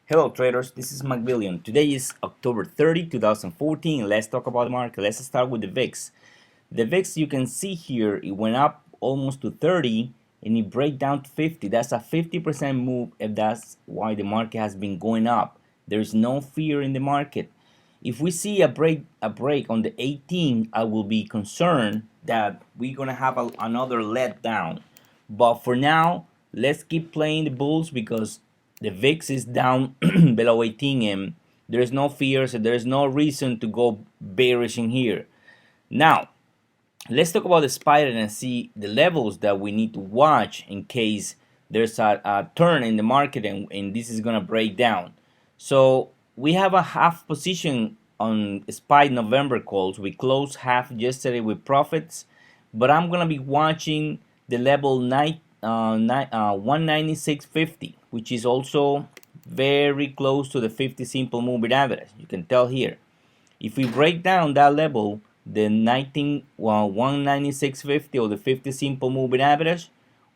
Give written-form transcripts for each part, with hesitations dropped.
Hello traders, this is McBillion. Today is October 30, 2014. Let's talk about the market. Let's start with the VIX. The VIX, you can see here, it went up almost to 30 and it break down to 50. That's a 50% move, if that's why the market has been going up. There's no fear in the market. If we see a break on the 18, I will be concerned that we're gonna have another letdown. But for now, let's keep playing the bulls because the VIX is down below 18 and there's no fear, so there's no reason to go bearish in here. Now, let's talk about the spider and see the levels that we need to watch in case there's a turn in the market and this is gonna break down. So we have a half position on SPY November calls. We closed half yesterday with profits, but I'm gonna be watching the level 196.50, which is also very close to the 50 simple moving average. You can tell here. If we break down that level, the 196.50 or the 50 simple moving average,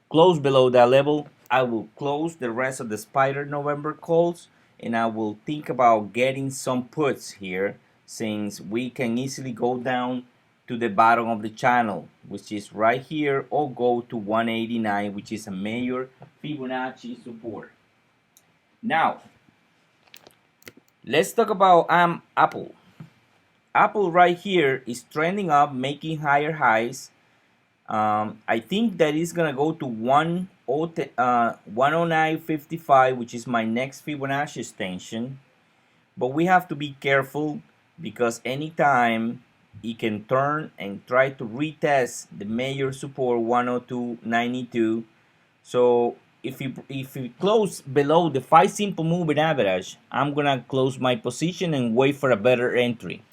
close below that level, I will close the rest of the spider November calls and I will think about getting some puts here since we can easily go down to the bottom of the channel, which is right here, or go to 189, which is a major Fibonacci support. Now, let's talk about Apple. Apple right here is trending up, making higher highs. I think that is gonna go to 109.55, which is my next Fibonacci extension. But we have to be careful because anytime it can turn and try to retest the major support 102.92. So if we close below the 5 simple moving average, I'm gonna close my position and wait for a better entry.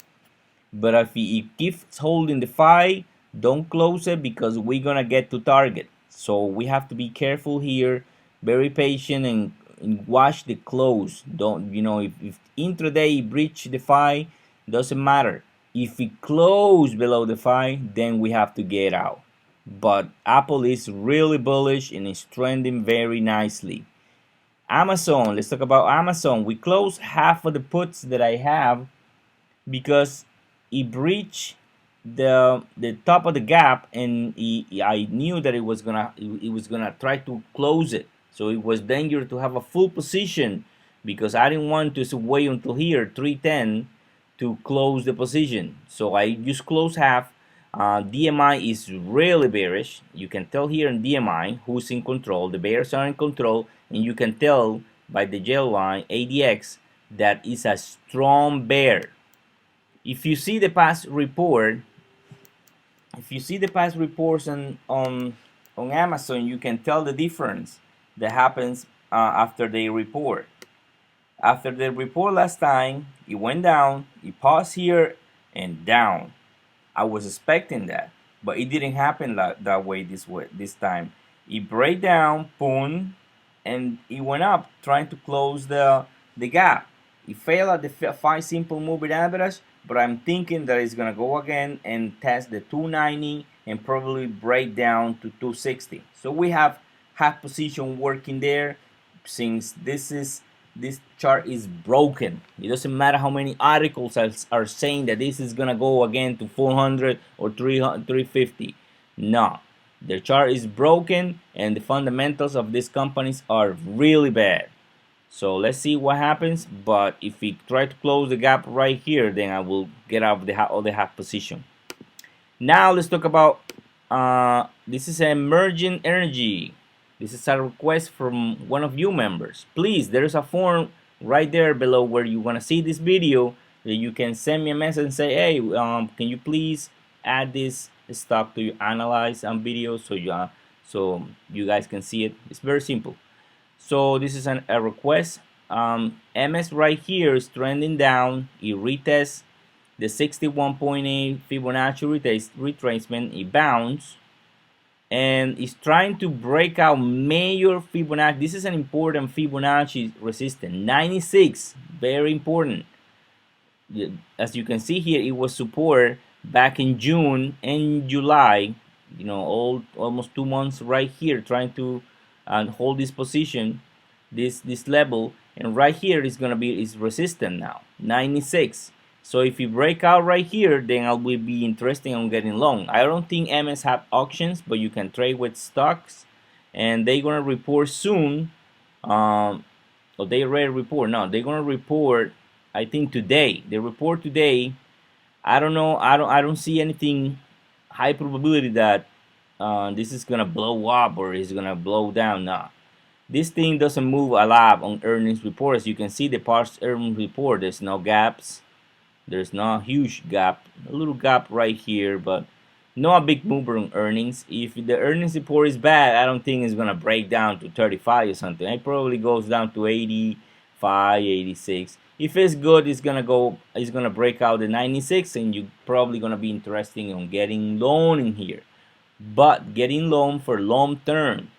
But if it keeps holding the 5, don't close it because we're gonna get to target. So we have to be careful here, very patient, and watch the close. Don't, if intraday breach the 5, doesn't matter. If it close below the 5, then we have to get out. But Apple is really bullish and is trending very nicely. Amazon, let's talk about Amazon. We closed half of the puts that I have because it breached the top of the gap, and I knew that it was gonna try to close it. So it was dangerous to have a full position because I didn't want to wait until here 310 to close the position. So I just closed half. DMI is really bearish. You can tell here in DMI who's in control. The bears are in control, and you can tell by the gel line ADX that is a strong bear. If you see the past report, if you see the past reports on Amazon, you can tell the difference that happens after they report. After the report last time, it went down, it paused here and down. I was expecting that, but it didn't happen that way this time. It break down, boom, and it went up, trying to close the gap. It failed at the 5 simple moving average, but I'm thinking that it's gonna go again and test the 290 and probably break down to 260. So we have half position working there since this chart is broken. It doesn't matter how many articles are saying that this is gonna go again to 400 or 300, 350. No, the chart is broken and the fundamentals of these companies are really bad. So let's see what happens. But if we try to close the gap right here, then I will get out of the half position. Now let's talk about this is emerging energy. This is a request from one of you members. Please, there's a form right there below where you want to see this video that you can send me a message and say, hey, can you please add this stock to your analyze video so you guys can see it. It's very simple. So this is a request. MS right here is trending down. It retests the 61.8 Fibonacci retracement. It bounced and it's trying to break out major Fibonacci. This is an important Fibonacci resistance, 96, very important. As you can see here, it was support back in June and July. Almost 2 months right here, trying to hold this position, this level, and right here is gonna be is resistant now, 96. So if you break out right here, then I will be interested on getting long. I don't think MS have auctions, but you can trade with stocks, and they're gonna report soon. Or they already report. No, they're gonna report. I think today. They report today. I don't know. I don't see anything high probability that this is gonna blow up or is gonna blow down. Nah, this thing doesn't move a lot on earnings report. As you can see, the past earnings report, there's no gaps. There's no huge gap. A little gap right here, but not a big mover on earnings. If the earnings report is bad, I don't think it's gonna break down to 35 or something. It probably goes down to 85, 86. If it's good, it's gonna break out the 96, and you're probably gonna be interested on getting loan in here. But getting loan for long term,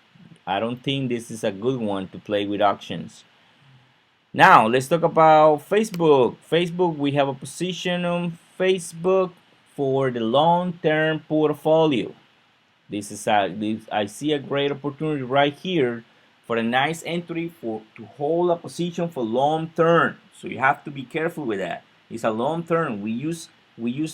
I don't think this is a good one to play with auctions. Now let's talk about Facebook. Facebook, we have a position on Facebook for the long-term portfolio. I see a great opportunity right here for a nice entry to hold a position for long term. So you have to be careful with that. It's a long term. We use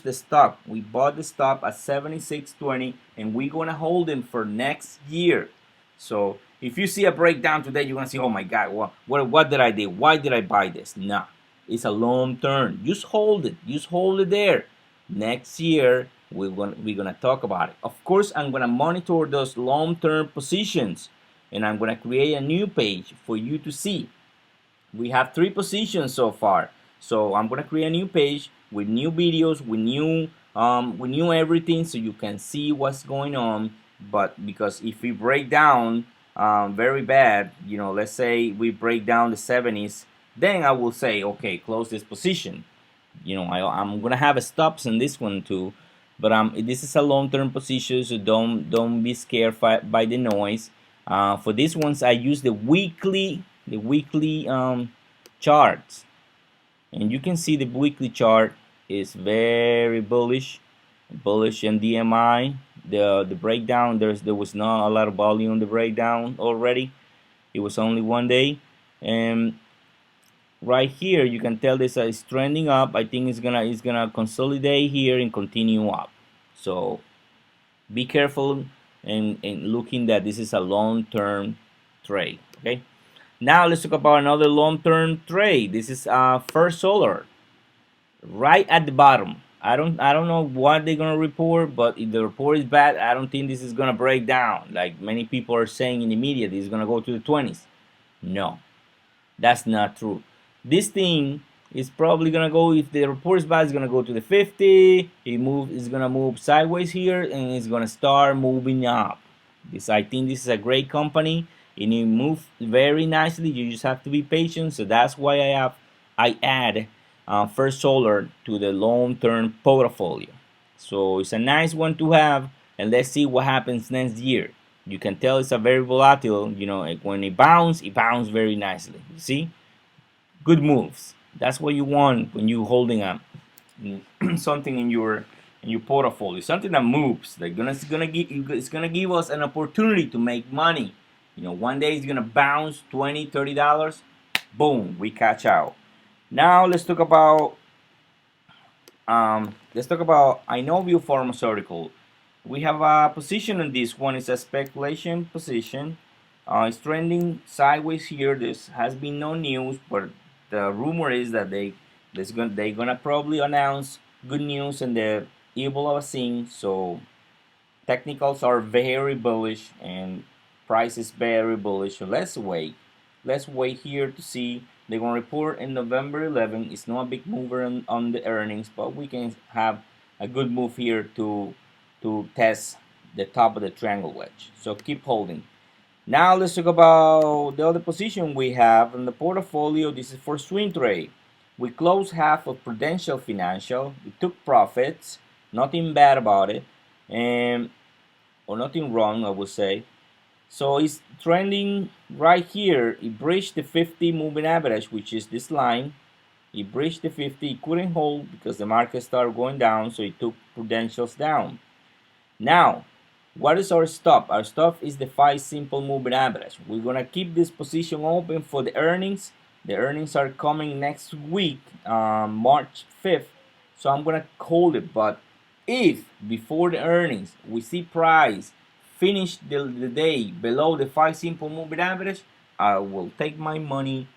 the stock. We bought the stock at 76.20, and we're gonna hold them for next year. So if you see a breakdown today, you're gonna say, "Oh my God, what did I do? Why did I buy this?" Nah, it's a long term. Just hold it. Just hold it there. Next year, we're gonna talk about it. Of course, I'm gonna monitor those long-term positions, and I'm gonna create a new page for you to see. We have 3 positions so far, so I'm gonna create a new page with new videos, with new everything, so you can see what's going on. But because if we break down very bad, let's say we break down the 70s, then I will say, okay, close this position. I'm gonna have a stops in this one too, but this is a long-term position, so don't be scared by the noise. For these ones, I use the weekly charts, and you can see the weekly chart is very bullish in DMI. The breakdown, there was not a lot of volume on the breakdown already. It was only one day, and right here you can tell this is trending up. I think it's gonna consolidate here and continue up. So be careful and looking that this is a long-term trade. Okay, now let's talk about another long-term trade. This is First Solar, right at the bottom. I don't know what they're gonna report, but if the report is bad, I don't think this is gonna break down like many people are saying in the media. This is gonna go to the 20s. No, that's not true. This thing is probably gonna go, if the report is bad, it's gonna go to the 50. It's gonna move sideways here, and it's gonna start moving up. I think this is a great company, and it moves very nicely. You just have to be patient. So that's why I add First Solar to the long-term portfolio. So it's a nice one to have, and let's see what happens next year. You can tell it's a very volatile. Like when it bounces very nicely. You see, good moves. That's what you want when you're holding up something in your portfolio, something that moves. It's gonna give us an opportunity to make money. One day it's gonna bounce $20, $30. Boom, we catch out. Now let's talk about Inovio Pharmaceutical. We have a position on this one. It's a speculation position. It's trending sideways here. This has been no news, but the rumor is that they're gonna probably announce good news in the Ebola vaccine. So technicals are very bullish and price is very bullish. So let's wait. Let's wait here to see. They're gonna report in November 11. It's not a big mover on the earnings, but we can have a good move here to test the top of the triangle wedge. So keep holding. Now let's talk about the other position we have in the portfolio. This is for swing trade. We closed half of Prudential Financial. We took profits. Nothing bad about it, or nothing wrong, I would say. So it's trending right here. It breached the 50 moving average, which is this line. It breached the 50. It couldn't hold because the market started going down, so it took Prudentials down. Now, what is our stop? Our stop is the 5 simple moving average. We're gonna keep this position open for the earnings, The earnings are coming next week, March 5th. So I'm gonna hold it. But if before the earnings we see price finish the day below the 5 simple moving average, I will take my money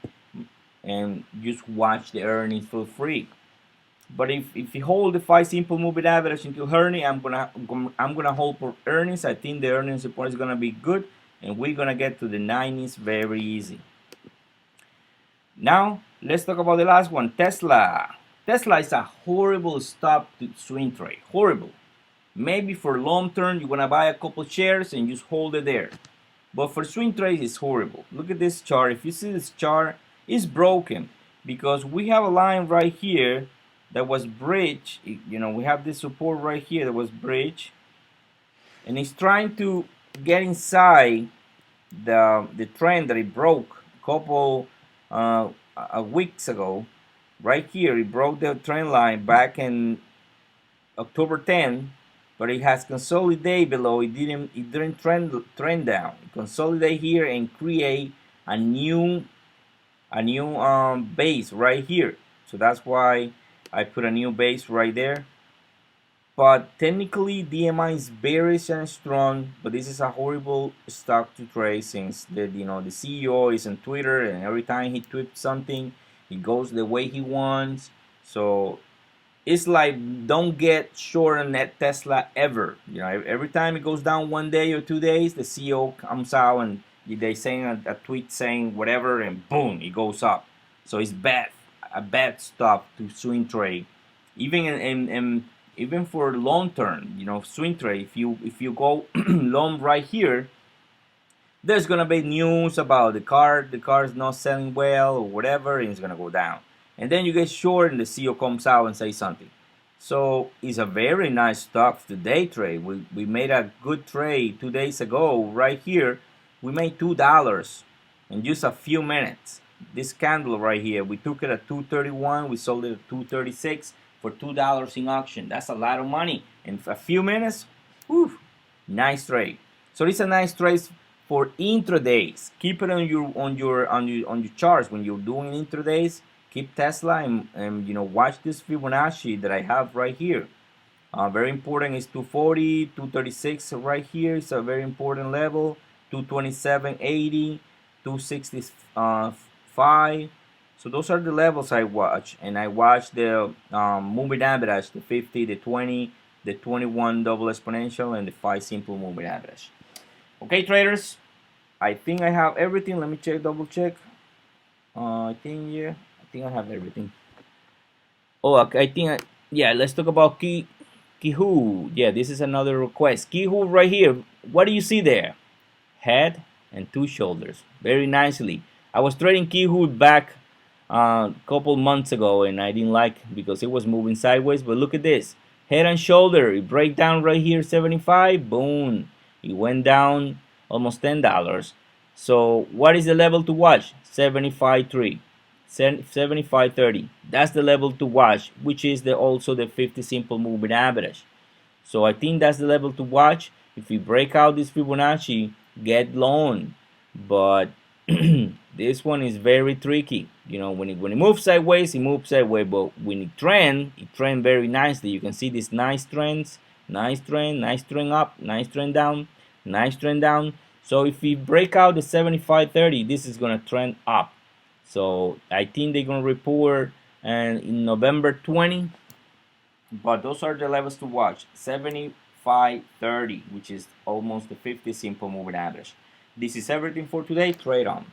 and just watch the earnings for free. But if you hold the 5 simple moving average into earning, I'm gonna hold for earnings. I think the earnings report is gonna be good, and we're gonna get to the 90s very easy. Now let's talk about the last one, Tesla. Tesla is a horrible stock to swing trade. Horrible. Maybe for long term you're gonna buy a couple shares and just hold it there. But for swing trades it's horrible. Look at this chart. If you see this chart, it's broken because we have a line right here that was bridge. You know, we have this support right here that was bridge, and it's trying to get inside the trend that it broke a couple weeks ago. Right here, it broke the trend line back in October 10, but it has consolidated below. It didn't trend down. It consolidate here and create a new base right here. So that's why I put a new base right there. But technically DMI is very strong, but this is a horrible stock to trade since the CEO is on Twitter, and every time he tweets something it goes the way he wants. So it's like, don't get short on that Tesla ever. You know, every time it goes down 1 day or 2 days, the CEO comes out and they saying a tweet saying whatever, and boom, it goes up. So it's a bad stock to swing trade, even even for long term. You know, swing trade. If you go long right here, there's gonna be news about the car is not selling well or whatever, and it's gonna go down. And then you get short and the CEO comes out and says something. So it's a very nice stock to day trade. We made a good trade 2 days ago right here. We made $2 in just a few minutes. This candle right here, we took it at 231, we sold it at 236 for $2 in auction. That's a lot of money in a few minutes. Whew, nice trade. So it's a nice trade for intradays. Keep it on your charts when you're doing intradays. Keep Tesla and watch this Fibonacci that I have right here. Very important is 240, 236 right here. It's a very important level. 227.80, 265. So those are the levels I watch, and I watch the moving average, the 50, the 20, the 21 double exponential, and the 5 simple moving average. Okay, traders, I think I have everything. Let me double check. I think I have everything. Oh, I think yeah. Let's talk about Kihu. Yeah, this is another request. Kihu right here. What do you see there? Head and 2 shoulders. Very nicely. I was trading Kihu back a couple months ago, and I didn't like it because it was moving sideways. But look at this. Head and shoulder. It break down right here, 75. Boom. It went down almost $10. So what is the level to watch? 75.3. 75.30. That's the level to watch, which is also the 50 simple moving average. So I think that's the level to watch. If we break out this Fibonacci, get long. But this one is very tricky. You know, when it moves sideways, it moves sideways. But when it trend very nicely. You can see these nice trends, nice trend up, nice trend down, nice trend down. So if we break out the 75.30, this is gonna trend up. So I think they're gonna report in November 20. But those are the levels to watch. 75.30, which is almost the 50 simple moving average. This is everything for today. Trade on.